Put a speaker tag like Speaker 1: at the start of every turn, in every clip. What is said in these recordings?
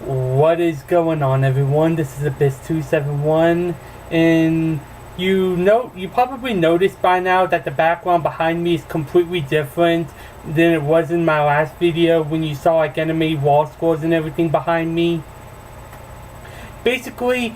Speaker 1: What is going on, everyone? This is Abyss271, and you probably noticed by now that the background behind me is completely different than it was in my last video when you saw like enemy wall scrolls and everything behind me. Basically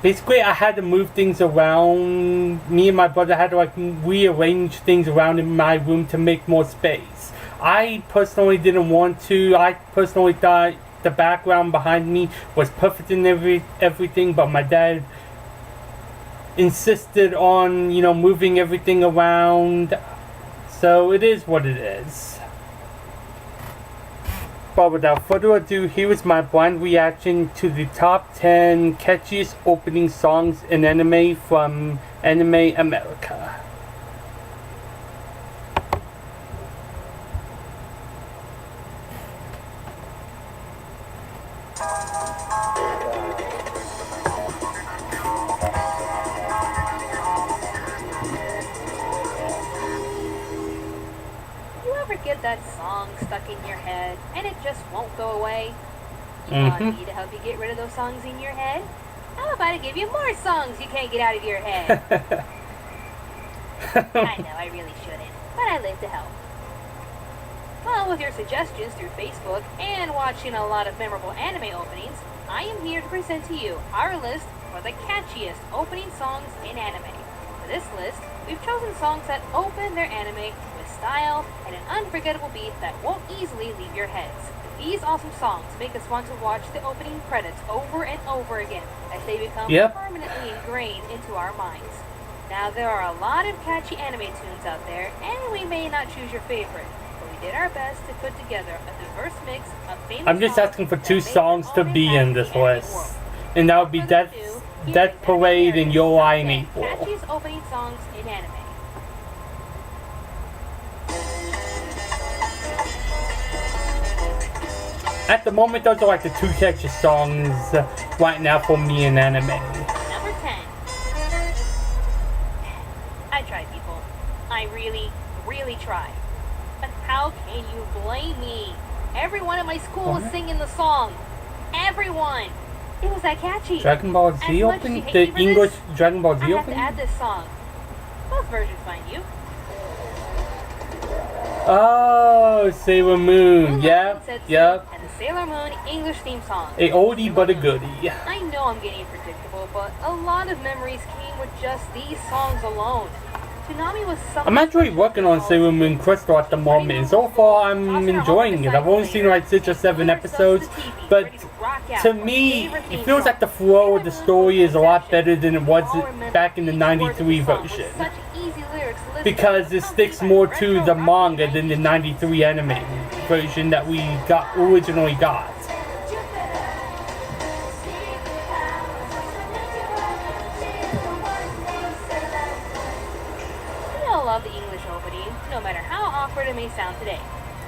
Speaker 1: I had to move things around. Me and my brother had to like rearrange things around in my room to make more space. I personally didn't want to. I personally thought the background behind me was perfect in everything, but my dad insisted on, moving everything around. So it is what it is. But without further ado, here is my blind reaction to the top 10 catchiest opening songs in anime from Anime America.
Speaker 2: Get that song stuck in your head and it just won't go away? You want me to help you get rid of those songs in your head? How about I give you more songs you can't get out of your head? I know I really shouldn't, but I live to help. Well, with your suggestions through Facebook and watching a lot of memorable anime openings, I am here to present to you our list for the catchiest opening songs in anime. For this list, we've chosen songs that open their anime with style and an unforgettable beat that won't easily leave your heads. These awesome songs make us want to watch the opening credits over and over again as they become permanently ingrained into our minds. Now, there are a lot of catchy anime tunes out there, and we may not choose your favorite, but we did our best to put together a diverse mix of famous
Speaker 1: I'm just asking for 2 songs to be in this list, and that would be Death Parade and Yo I Am April.
Speaker 2: Catchiest opening songs in anime.
Speaker 1: At the moment, those are like the 2 catchiest songs right now for me in anime.
Speaker 2: Number 10. I tried, people. I really tried. But how can you blame me? Everyone at my school was singing the song. Everyone! It was that catchy.
Speaker 1: Dragon Ball Z opening? The English Dragon Ball Z opening?
Speaker 2: I have to add this song. Both versions, mind you.
Speaker 1: Oh, Sailor Moon. Yep.
Speaker 2: And the Sailor Moon English theme song.
Speaker 1: A oldie but a goodie.
Speaker 2: I know I'm getting predictable, but a lot of memories came with just these songs alone. Toonami was something.
Speaker 1: I'm actually working on Sailor Moon Crystal at the moment, and so far I'm enjoying it. I've only seen like 6 or 7 episodes, but to me, it feels like the flow of the story is a lot better than it was back in the '93 version. Because it sticks more to the manga than the '93 anime version that we originally got.
Speaker 2: Love the English opening, no matter how awkward it may sound today.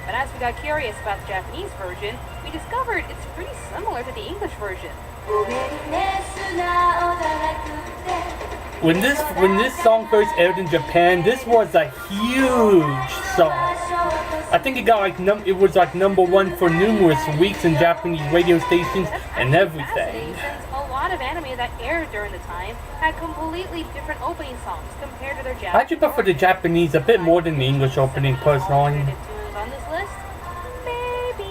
Speaker 2: But as we got curious about the Japanese version, we discovered it's pretty similar to the English version.
Speaker 1: When this song first aired in Japan, this was a huge song. I think it got like it was like #1 for numerous weeks in Japanese radio stations and everything.
Speaker 2: A lot of anime that aired during the time had completely different opening songs compared to their Japanese.
Speaker 1: I actually prefer the Japanese a bit more than the English opening, personally.
Speaker 2: On this list? Maybe.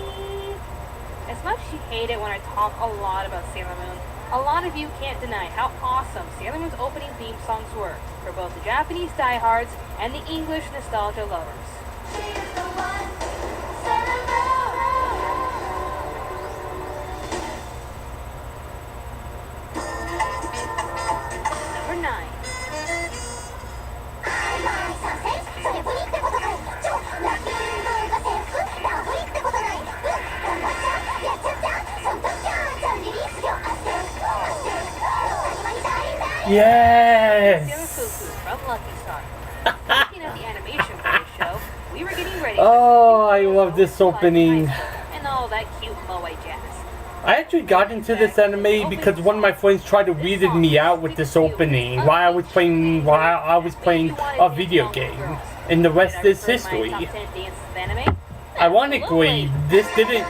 Speaker 2: As much as you hate it when I talk a lot about Sailor Moon, a lot of you can't deny how awesome Sailor Moon's opening theme songs were for both the Japanese diehards and the English nostalgia lovers. Number 9.
Speaker 1: Yes!
Speaker 2: From Lucky Star. Looking at the animation for this show, we were getting ready.
Speaker 1: Oh, I love this opening.
Speaker 2: And all that cute moe jazz.
Speaker 1: I actually got into this anime because one of my friends tried to weeded me out with this opening while I was playing a video game, and the rest is history. Ironically, this didn't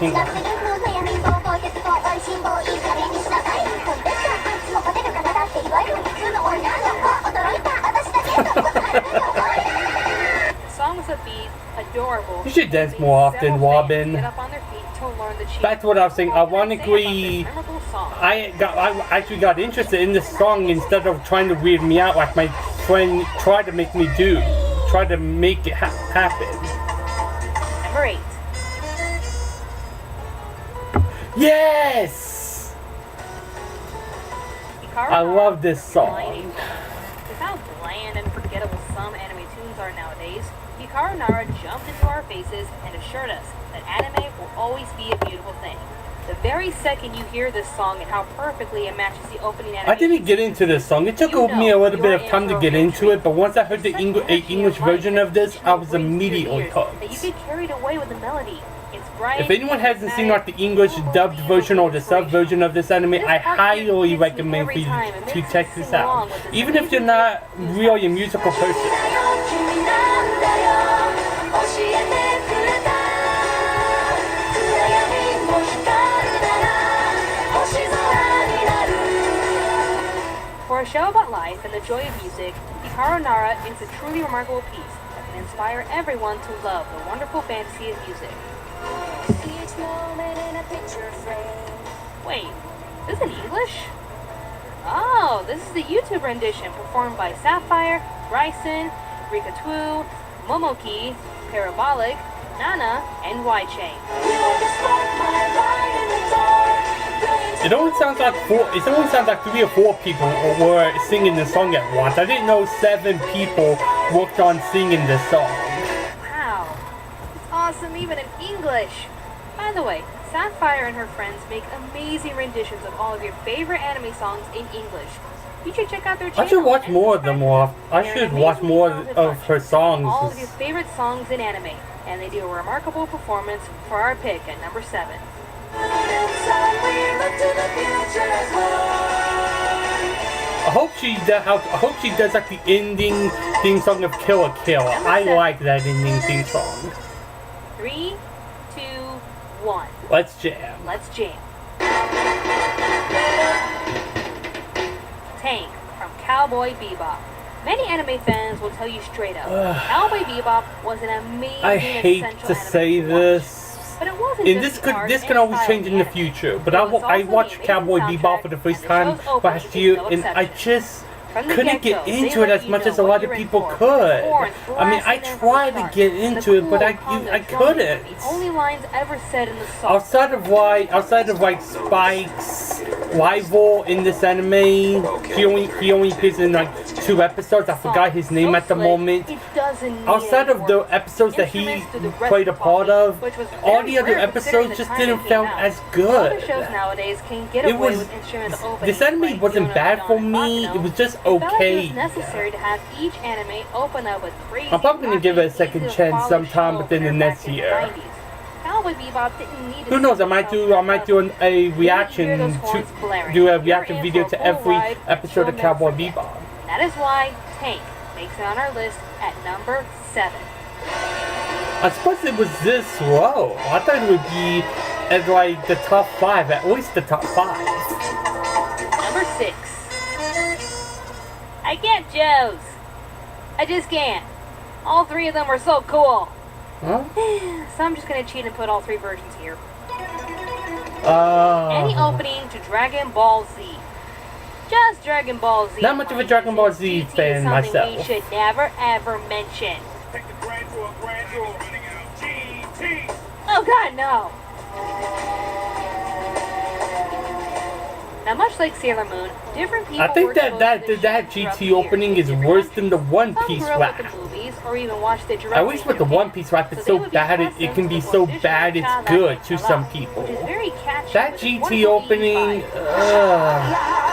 Speaker 1: Hang on.
Speaker 2: The song was upbeat, adorable.
Speaker 1: You should dance
Speaker 2: and
Speaker 1: more
Speaker 2: made
Speaker 1: often,
Speaker 2: several fans
Speaker 1: Robin.
Speaker 2: get up on their feet to learn the
Speaker 1: That's what I was saying.
Speaker 2: What can I say about
Speaker 1: Ironically,
Speaker 2: this memorable song?
Speaker 1: I actually got interested in this song instead of trying to weird me out like my friend tried to make me do. Tried to make it happen.
Speaker 2: Number 8.
Speaker 1: Yes! I love this song.
Speaker 2: With how bland and forgettable some anime tunes are nowadays, Hikaru Nara jumped into our faces and assured us that anime will always be a beautiful thing. The very second you hear this song and how perfectly it matches the opening animation.
Speaker 1: I didn't get into this song. It took me a little bit of time to get into it, but once I heard the English version of this, I was immediately hooked.
Speaker 2: That you get carried away with the melody. It's bright.
Speaker 1: If anyone hasn't seen like the English dubbed version or the sub version of this anime, I highly recommend for you to check this out. Even if you're not really a musical person. For a show about life and the joy of music, Hikaru Nara is a truly remarkable piece that can inspire everyone to love the wonderful fantasy of music. Wait, this is in English? Oh, this is the YouTube rendition performed by Sapphire, Bryson, Rikatwu, Momoki, Parabolic, Nana, and Y-Chain. It only sounds like 3 or 4 people were singing the song at once. I didn't know 7 people worked on singing this song.
Speaker 2: Wow, it's awesome even in English. By the way, Sapphire and her friends make amazing renditions of all of your favorite anime songs in English. You should check out their channel.
Speaker 1: I should watch more of them. I should watch more of her songs.
Speaker 2: All of your favorite songs in anime, and they do a remarkable performance for our pick at number 7.
Speaker 1: I hope she does like the ending theme song of Kill la Kill. I like that ending theme song.
Speaker 2: 3, 2, 1.
Speaker 1: Let's jam.
Speaker 2: Let's jam. Tank from Cowboy Bebop. Many anime fans will tell you straight up, Cowboy Bebop was an amazing
Speaker 1: I hate
Speaker 2: essential
Speaker 1: to
Speaker 2: anime
Speaker 1: say
Speaker 2: watch.
Speaker 1: this.
Speaker 2: But it wasn't
Speaker 1: And
Speaker 2: just
Speaker 1: this can always change in the future. But I watched Cowboy Bebop for the first time last year, and I just couldn't get into it as much as a lot of people could. I mean, I tried to get into it, but I couldn't.
Speaker 2: The only lines ever said in the song.
Speaker 1: Outside of like Spike's rival in this anime, he only appears in like 2 episodes. I forgot his name at the moment. Outside of the episodes that he played a part of, all the other episodes just didn't feel as good.
Speaker 2: Shows nowadays can get away with instrumental openings.
Speaker 1: This anime wasn't bad for me. It was just okay.
Speaker 2: It was necessary to have each anime open up with crazy.
Speaker 1: I'm probably gonna give it a second chance sometime within the next year.
Speaker 2: Cowboy Bebop didn't need.
Speaker 1: Who knows? I might do a reaction video to every episode of Cowboy Bebop.
Speaker 2: That is why Tank makes it on our list at number 7.
Speaker 1: I suppose it was this low. I thought it would be at like the top 5, at least the top 5.
Speaker 2: Number 6. I can't choose. I just can't. All 3 of them were so cool.
Speaker 1: Huh?
Speaker 2: So I'm just gonna cheat and put all 3 versions here.
Speaker 1: Uh,
Speaker 2: Any opening to Dragon Ball Z. Just Dragon Ball Z.
Speaker 1: Not much of a Dragon Ball Z
Speaker 2: GT
Speaker 1: fan
Speaker 2: is something
Speaker 1: myself.
Speaker 2: we should never ever mention.
Speaker 3: Take the grand to a grand tour, running out GT.
Speaker 2: Oh god, no! Now, much like Sailor Moon, different people
Speaker 1: I think
Speaker 2: were
Speaker 1: that
Speaker 2: exposed to the
Speaker 1: that
Speaker 2: show throughout
Speaker 1: GT
Speaker 2: the
Speaker 1: opening
Speaker 2: years.
Speaker 1: is worse than the One
Speaker 2: Some
Speaker 1: Piece
Speaker 2: grew up
Speaker 1: rap.
Speaker 2: with the movies, or even watched it directly
Speaker 1: At least with the
Speaker 2: in
Speaker 1: One
Speaker 2: Japan.
Speaker 1: Piece rap, it's
Speaker 2: So
Speaker 1: so
Speaker 2: they would be
Speaker 1: bad it
Speaker 2: accustomed
Speaker 1: can
Speaker 2: to
Speaker 1: be
Speaker 2: the
Speaker 1: so
Speaker 2: traditional
Speaker 1: bad it's
Speaker 2: child
Speaker 1: good
Speaker 2: acting
Speaker 1: to
Speaker 2: style,
Speaker 1: some
Speaker 2: which
Speaker 1: people.
Speaker 2: is very catchy
Speaker 1: That
Speaker 2: with a
Speaker 1: GT
Speaker 2: wonderful
Speaker 1: opening,
Speaker 2: 80s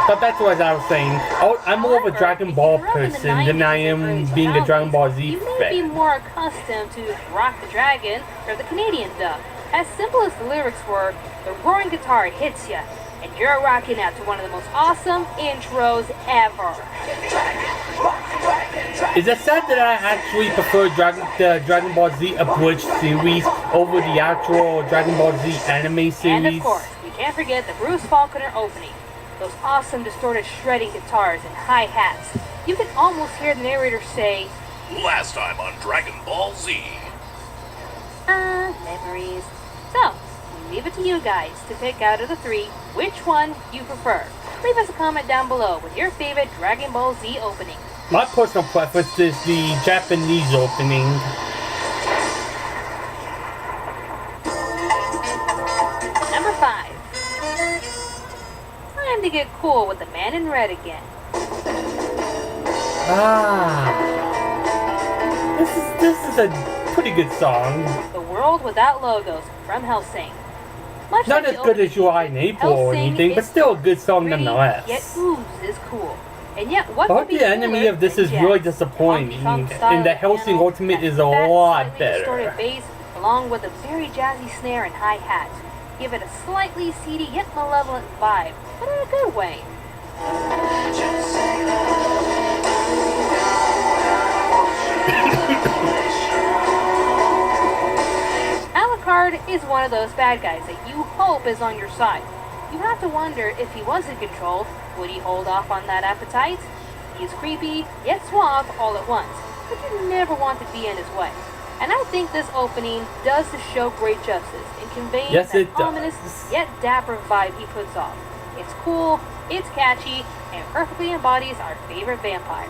Speaker 1: but that's what I was saying. I'm more of a Dragon Ball person than I am being a Dragon Ball Z
Speaker 2: you may be
Speaker 1: fan.
Speaker 2: more accustomed to Rock the Dragon or the Canadian dub. As simple as the lyrics were, the roaring guitar hits ya, and you're rocking out to one of the most awesome intros ever.
Speaker 1: Is it sad that I actually prefer the Dragon Ball Z abridged series over the actual Dragon Ball Z anime series?
Speaker 2: And of course, we can't forget the Bruce Faulconer opening. Those awesome distorted shredding guitars and hi-hats. You can almost hear the narrator say,
Speaker 3: Last time on Dragon Ball Z.
Speaker 2: Memories. So, we leave it to you guys to pick out of the three which one you prefer. Leave us a comment down below with your favorite Dragon Ball Z opening.
Speaker 1: My personal preference is the Japanese opening.
Speaker 2: Number 5. Time to get cool with the man in red again.
Speaker 1: This is a pretty good song.
Speaker 2: The World Without Logos from Hellsing. Much
Speaker 1: Not
Speaker 2: like
Speaker 1: as
Speaker 2: the
Speaker 1: good as
Speaker 2: opening
Speaker 1: You Are in April or
Speaker 2: Hellsing
Speaker 1: anything, but
Speaker 2: is
Speaker 1: still a good song
Speaker 2: pretty,
Speaker 1: nonetheless.
Speaker 2: Yet oozes cool. And yet, what
Speaker 1: But
Speaker 2: could be
Speaker 1: the enemy
Speaker 2: cooler
Speaker 1: of this
Speaker 2: than
Speaker 1: is
Speaker 2: jazz?
Speaker 1: really disappointing,
Speaker 2: Funky style
Speaker 1: and the Hellsing
Speaker 2: piano,
Speaker 1: Ultimate is a
Speaker 2: that
Speaker 1: lot
Speaker 2: slightly distorted
Speaker 1: better.
Speaker 2: bass, along with a very jazzy snare and hi-hat, give it a slightly seedy yet malevolent vibe, but in a good way. Alucard is one of those bad guys that you hope is on your side. You have to wonder if he was in control, would he hold off on that appetite? He's creepy, yet suave all at once, but you never want to be in his way. And I think this opening does the show great justice in conveying
Speaker 1: Yes,
Speaker 2: that
Speaker 1: it does.
Speaker 2: ominous yet dapper vibe he puts off. It's cool, it's catchy, and perfectly embodies our favorite vampire.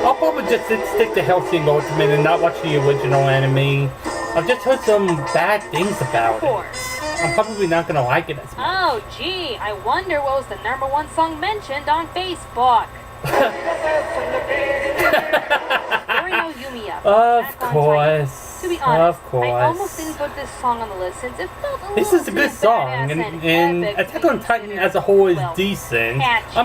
Speaker 1: I'll probably just stick to Hellsing Ultimate and not watch the original anime. I've just heard some bad things about
Speaker 2: Of course.
Speaker 1: it. I'm probably not gonna like it as much.
Speaker 2: Oh gee, I wonder what was the #1 song mentioned on Facebook. Story no Yumi up.
Speaker 1: Of
Speaker 2: Back on
Speaker 1: course.
Speaker 2: To be honest,
Speaker 1: Of course.
Speaker 2: I almost didn't put this song on the list since it felt a
Speaker 1: This
Speaker 2: little
Speaker 1: is a
Speaker 2: too
Speaker 1: good song,
Speaker 2: badass
Speaker 1: and
Speaker 2: epic
Speaker 1: Attack
Speaker 2: to be
Speaker 1: on Titan
Speaker 2: considered,
Speaker 1: as a whole is
Speaker 2: well,
Speaker 1: decent.
Speaker 2: catchy.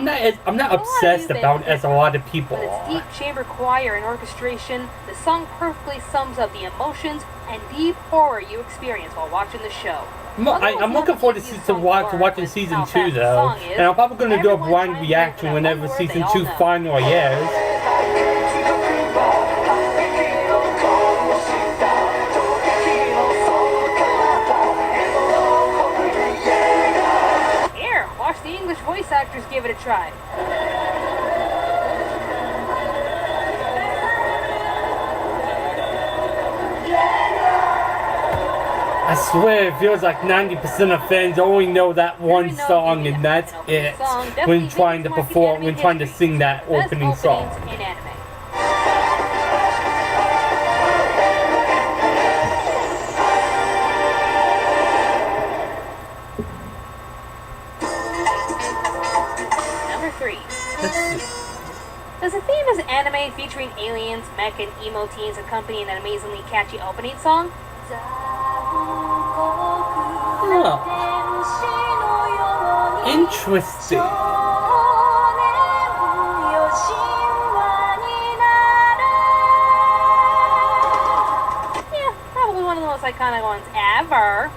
Speaker 1: I'm not obsessed
Speaker 2: you've
Speaker 1: about it
Speaker 2: been
Speaker 1: as a lot of people
Speaker 2: With its
Speaker 1: are.
Speaker 2: deep chamber choir and orchestration, the song perfectly sums up the emotions and deep horror you experience while watching the show.
Speaker 1: I'm looking forward to watching season 2 though, and I'm probably going to do a blind reaction whenever season 2 finally airs.
Speaker 2: Here, watch the English voice actors give it a try.
Speaker 1: I swear it feels like 90% of fans only know that one song and that's it when trying to perform, when trying to sing that opening song.
Speaker 2: In anime. Number 3.
Speaker 1: Let's see.
Speaker 2: Does a famous anime featuring aliens, mech, and emo teens accompany an amazingly catchy opening song?
Speaker 1: Interesting.
Speaker 2: Yeah, probably one of the most iconic ones ever.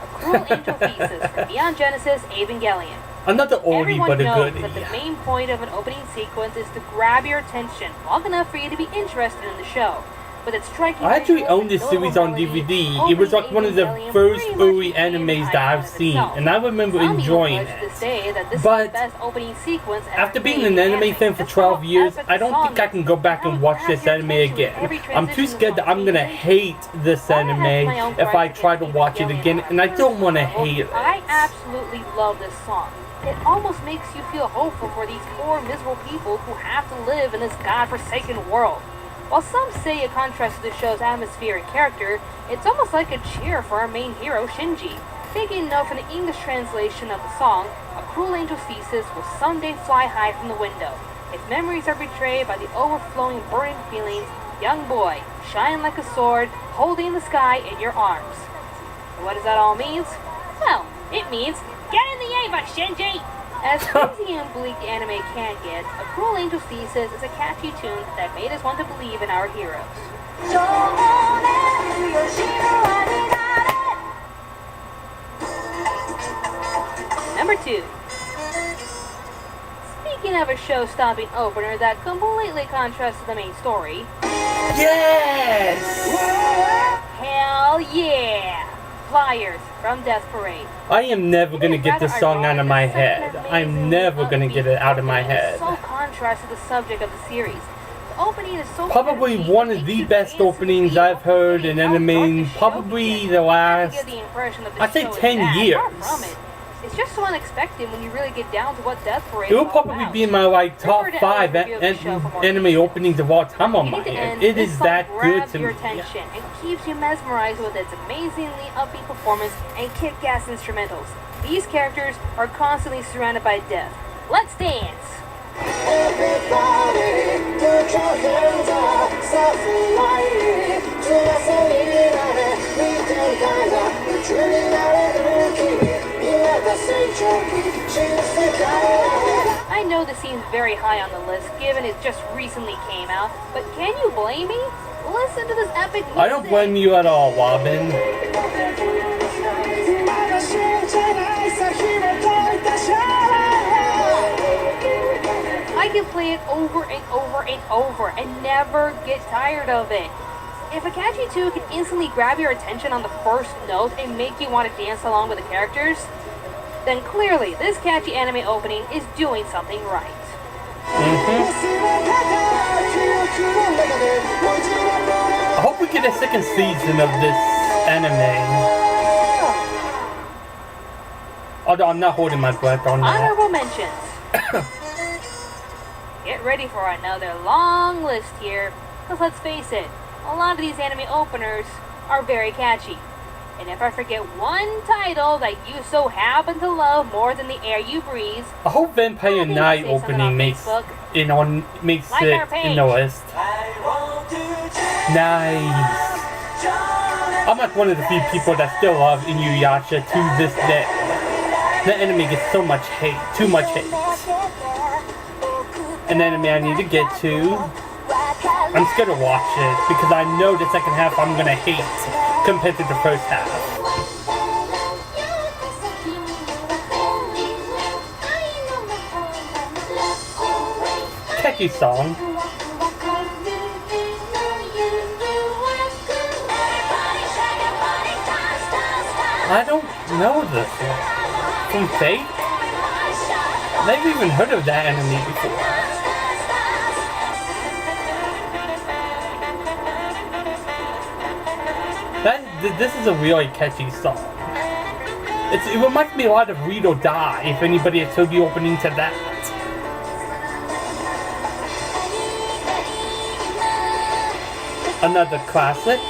Speaker 2: A Cruel Angel Thesis from Beyond Genesis Evangelion.
Speaker 1: Another oldie
Speaker 2: Everyone
Speaker 1: but a
Speaker 2: knows
Speaker 1: goodie.
Speaker 2: that the main point of an opening sequence is to grab your attention long enough for you to be interested in the show. With its striking
Speaker 1: I actually
Speaker 2: visuals
Speaker 1: own
Speaker 2: and
Speaker 1: this series
Speaker 2: notable
Speaker 1: on
Speaker 2: melody,
Speaker 1: DVD. It was like one of the
Speaker 2: Evangelion
Speaker 1: first
Speaker 2: pretty much
Speaker 1: early
Speaker 2: became an
Speaker 1: animes that
Speaker 2: icon
Speaker 1: I've
Speaker 2: of
Speaker 1: seen,
Speaker 2: itself.
Speaker 1: and I remember
Speaker 2: Some even
Speaker 1: enjoying
Speaker 2: pledge to
Speaker 1: it.
Speaker 2: say that this
Speaker 1: But
Speaker 2: is the best opening sequence ever
Speaker 1: after being
Speaker 2: created
Speaker 1: an
Speaker 2: in
Speaker 1: anime fan for
Speaker 2: Just
Speaker 1: 12
Speaker 2: how
Speaker 1: years,
Speaker 2: epic
Speaker 1: I
Speaker 2: the
Speaker 1: don't
Speaker 2: song
Speaker 1: think I
Speaker 2: is.
Speaker 1: can go back
Speaker 2: How
Speaker 1: and
Speaker 2: it
Speaker 1: watch
Speaker 2: grabs
Speaker 1: this
Speaker 2: your
Speaker 1: anime
Speaker 2: attention with
Speaker 1: again.
Speaker 2: every
Speaker 1: I'm too
Speaker 2: transition
Speaker 1: scared that I'm gonna hate this
Speaker 2: I have
Speaker 1: anime
Speaker 2: my own
Speaker 1: if I
Speaker 2: gripes
Speaker 1: try to
Speaker 2: against
Speaker 1: watch it
Speaker 2: Evangelion
Speaker 1: again,
Speaker 2: on a
Speaker 1: and I don't want to
Speaker 2: personal
Speaker 1: hate
Speaker 2: level. I
Speaker 1: it.
Speaker 2: absolutely love this song. It almost makes you feel hopeful for these poor, miserable people who have to live in this godforsaken world. While some say it contrasts to the show's atmosphere and character, it's almost like a cheer for our main hero, Shinji. Taking note from the English translation of the song, A Cruel Angel's Thesis will someday fly high from the window. If memories are betrayed by the overflowing burning feelings, young boy, shine like a sword, holding the sky in your arms. And what does that all mean? Well, it means, get in the Ava, Shinji! As crazy and bleak the anime can get, A Cruel Angel's Thesis is a catchy tune that made us want to believe in our heroes. Number 2. Speaking of a show-stopping opener that completely contrasts the main story.
Speaker 1: Yes!
Speaker 2: Hell yeah! Flyers from Death Parade.
Speaker 1: I am never gonna get this song out of my head. I'm never gonna get it out of my head.
Speaker 2: So contrast to the subject of the series. The opening is so
Speaker 1: Probably one of the best openings I've heard in anime, probably the last, I'd say 10 years.
Speaker 2: It's just so unexpected when you really get down to what Death Parade
Speaker 1: It will probably be in my like top 5 anime openings of all time on my head. It is that good to me.
Speaker 2: Your attention and keeps you mesmerized with its amazingly upbeat performance and kick-ass instrumentals. These characters are constantly surrounded by death. Let's dance!
Speaker 4: Everybody, put your hands up, flying,
Speaker 2: I know this seems very high on the list, given it just recently came out, but can you blame me? Listen to this epic music.
Speaker 1: I don't blame you at all, Robin.
Speaker 2: I can play it over and over and over and never get tired of it. If a catchy 2 can instantly grab your attention on the first note and make you want to dance along with the characters, then clearly this catchy anime opening is doing something right.
Speaker 1: I hope we get a second season of this anime. Although I'm not holding my breath on that.
Speaker 2: Honorable mentions. Get ready for another long list here, because let's face it, a lot of these anime openers are very catchy. And if I forget one title that you so happen to love more than the air you breathe,
Speaker 1: I hope Vampire Night opening makes it in the list. Nice. I'm like one of the few people that still love Inuyasha to this day. The anime gets so much hate, too much hate. An anime I need to get to. I'm scared to watch it because I know the second half I'm gonna hate compared to the first half. Catchy song. I don't know this one. From Fate? Never even heard of that anime before. This is a really catchy song. It reminds me a lot of Read or Die, if anybody had told the opening to that. Another classic.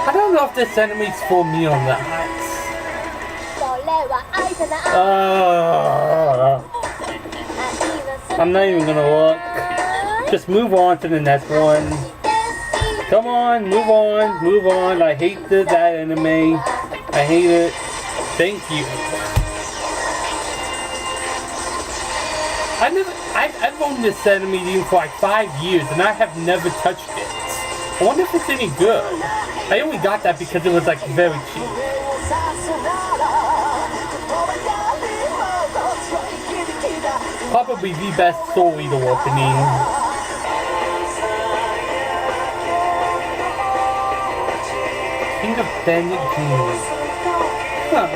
Speaker 1: I don't know if this anime's for me or not. I'm not even gonna look. Just move on to the next one. Come on, move on, move on. I hate that anime. I hate it. Thank you. I've owned this anime for like 5 years and I have never touched it. I wonder if it's any good. I only got that because it was like very cheap. Probably the best Soul Eater opening. King of Bandit Dreams. Huh.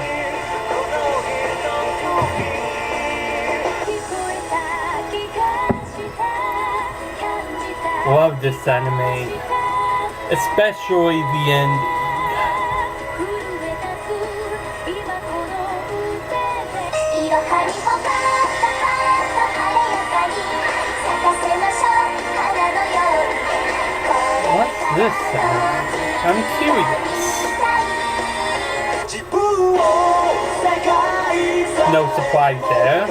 Speaker 1: Love this anime. Especially the ending. What's this sound? I'm curious. No surprise there.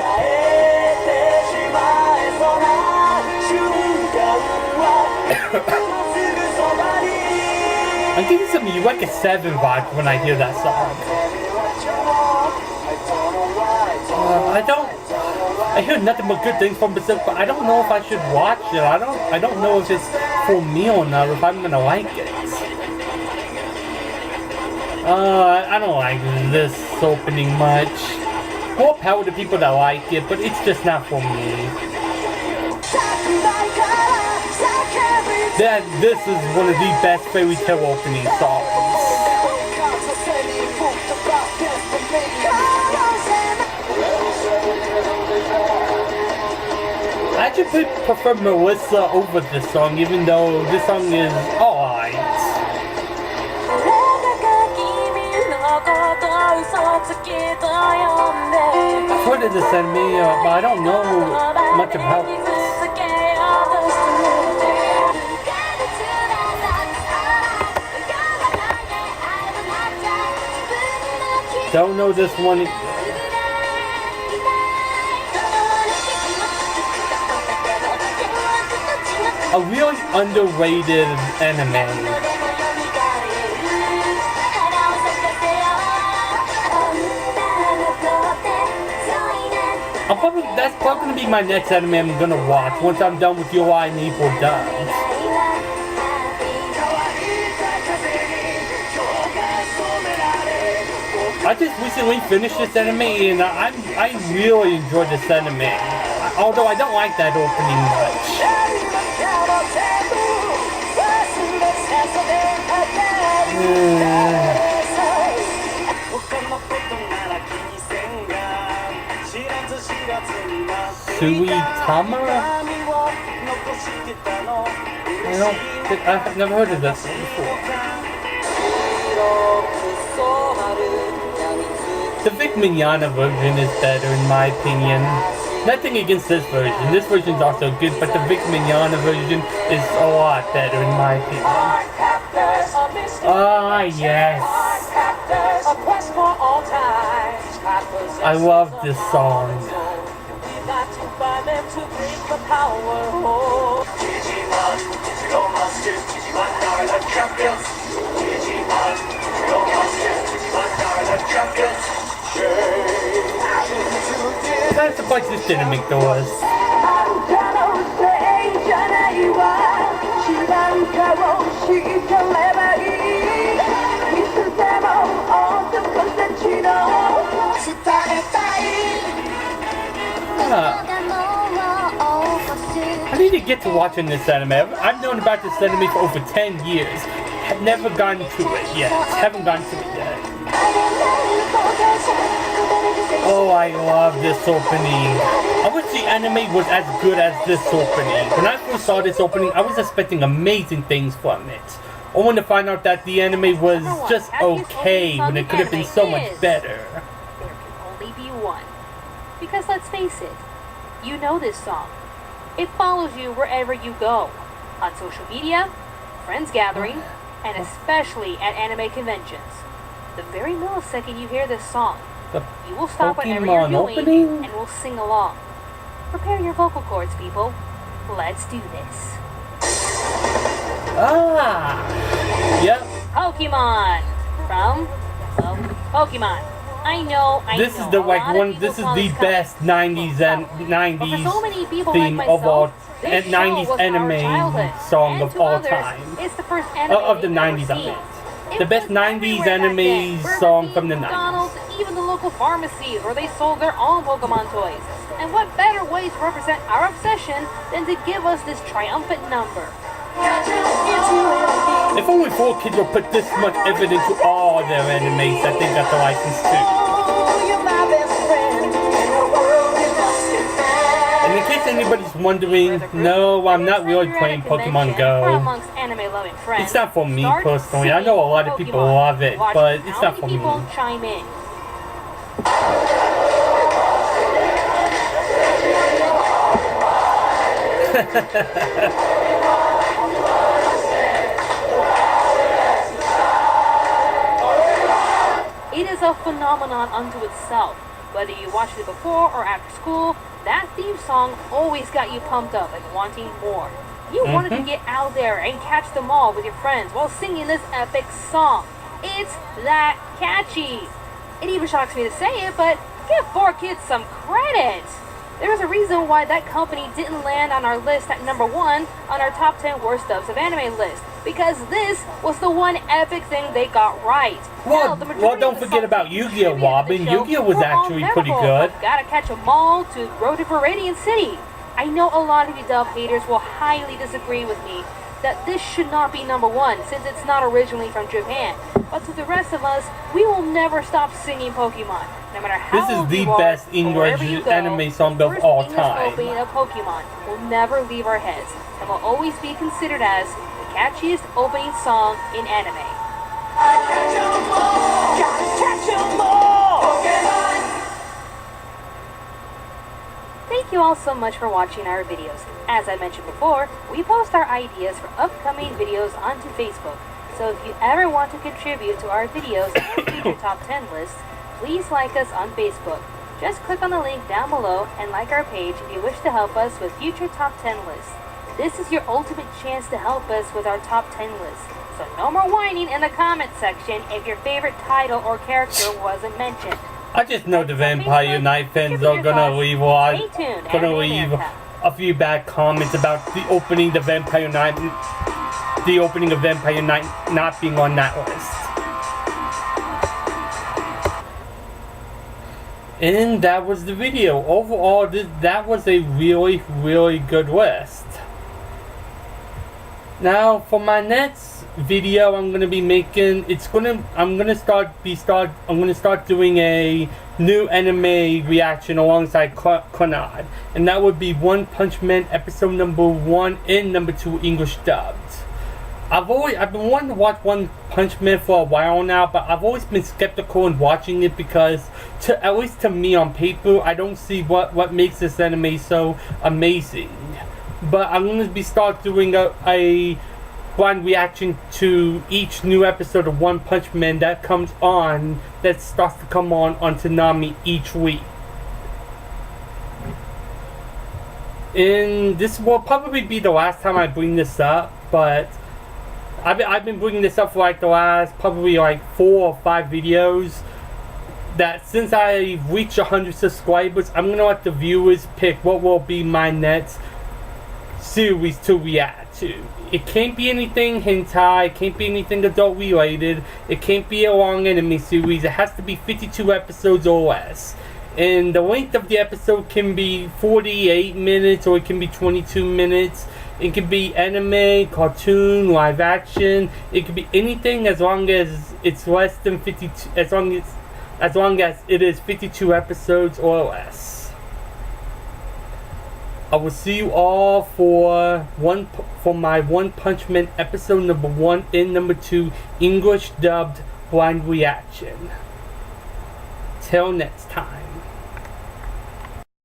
Speaker 1: I'm getting some Eureka 7 vibes when I hear that song. I I hear nothing but good things from Pacific, but I don't know if I should watch it. I don't know if it's for me or not, or if I'm gonna like it. I don't like this opening much. More power to people that like it, but it's just not for me. This is one of the best fairy tale opening songs. I actually prefer Melissa over this song, even though this song is alright. I've heard of this anime, but I don't know much about it. Don't know this one. A really underrated anime. That's probably gonna be my next anime I'm gonna watch once I'm done with Your Eye and Evil Done. I just recently finished this anime and I really enjoyed this anime. Although I don't like that opening much. Suitama? I've never heard of this one before. The Vic Mignogna version is better in my opinion. Nothing against this version. This version is also good, but the Vic Mignogna version is a lot better in my opinion. Ah, yes. I love this song. I'm surprised this didn't make the list. I need to get to watching this anime. I've known about this anime for over 10 years. Have never gotten to it yet. Haven't gotten to it yet. Oh, I love this opening. I wish the anime was as good as this opening. When I first saw this opening, I was expecting amazing things from it. Only to find out that the anime was just okay when it could have been so much better.
Speaker 2: There can only be one. Because let's face it, you know this song. It follows you wherever you go. On social media, friends gathering, and especially at anime conventions. The very millisecond you hear this song, you will stop whatever you're doing and will sing along. Prepare your vocal cords, people. Let's do this.
Speaker 1: Ah! Yep.
Speaker 2: Pokemon! From Pokemon. I know.
Speaker 1: This is the This is the best 90s and 90s theme of all, 90s anime song of all time.
Speaker 2: It's the first anime
Speaker 1: of the 90s, I mean. The best 90s anime song from the 90s.
Speaker 2: Even the local pharmacies where they sold their own Pokemon toys. And what better way to represent our obsession than to give us this triumphant number?
Speaker 1: If only 4 kids would put this much effort into all their animes that they got the license to. And in case anybody's wondering, no, I'm not really playing Pokemon Go. It's not for me personally. I know a lot of people love it, but it's not for me.
Speaker 2: Chime in. It is a phenomenon unto itself. Whether you watched it before or after school, that theme song always got you pumped up and wanting more. You wanted to get out there and catch them all with your friends while singing this epic song. It's that catchy. It even shocks me to say it, but give 4 kids some credit. There's a reason why that company didn't land on our list at number 1 on our top 10 worst dubs of anime list. Because this was the one epic thing they got right.
Speaker 1: Well, don't forget about Yu-Gi-Oh, Robin. Yu-Gi-Oh was actually pretty good.
Speaker 2: Gotta Catch 'em All to Road to Viridian City. I know a lot of you dub haters will highly disagree with me that this should not be number 1 since it's not originally from Japan. But to the rest of us, we will never stop singing Pokemon. No matter how
Speaker 1: This is
Speaker 2: old
Speaker 1: the
Speaker 2: you are,
Speaker 1: best
Speaker 2: or wherever you
Speaker 1: English
Speaker 2: go,
Speaker 1: anime song
Speaker 2: the
Speaker 1: of
Speaker 2: first
Speaker 1: all
Speaker 2: English
Speaker 1: time.
Speaker 2: opening of Pokemon will never leave our heads and will always be considered as the catchiest opening song in anime.
Speaker 4: Catch 'em all! Gotta catch 'em all! Pokemon!
Speaker 2: Thank you all so much for watching our videos. As I mentioned before, we post our ideas for upcoming videos onto Facebook. So if you ever want to contribute to our videos and future top 10 lists, please like us on Facebook. Just click on the link down below and like our page if you wish to help us with future top 10 lists. This is your ultimate chance to help us with our top 10 list. So no more whining in the comment section if your favorite title or character wasn't mentioned.
Speaker 1: I just know the Vampire Unite fans are gonna leave a few bad comments about the opening of Vampire Unite not being on that list. And that was the video. Overall, that was a really, really good list. Now, for my next video, I'm gonna be making. I'm gonna start doing a new anime reaction alongside Conrad, and that would be One Punch Man episode number 1 and number 2 English dubbed. I've been wanting to watch One Punch Man for a while now, but I've always been skeptical in watching it because, at least to me on paper, I don't see what makes this anime so amazing. But I'm going to start doing a blind reaction to each new episode of One Punch Man that starts to come on Toonami each week. And this will probably be the last time I bring this up, but I've been bringing this up for like the last probably like 4 or 5 videos. That since I reached 100 subscribers, I'm gonna let the viewers pick what will be my next series to react to. It can't be anything hentai, it can't be anything adult related, it can't be a long anime series. It has to be 52 episodes or less. And the length of the episode can be 48 minutes or it can be 22 minutes. It could be anime, cartoon, live action. It could be anything as long as it's less than 52. As long as it is 52 episodes or less. I will see you all for my One Punch Man episode number 1 and number 2 English dubbed blind reaction. Till next time.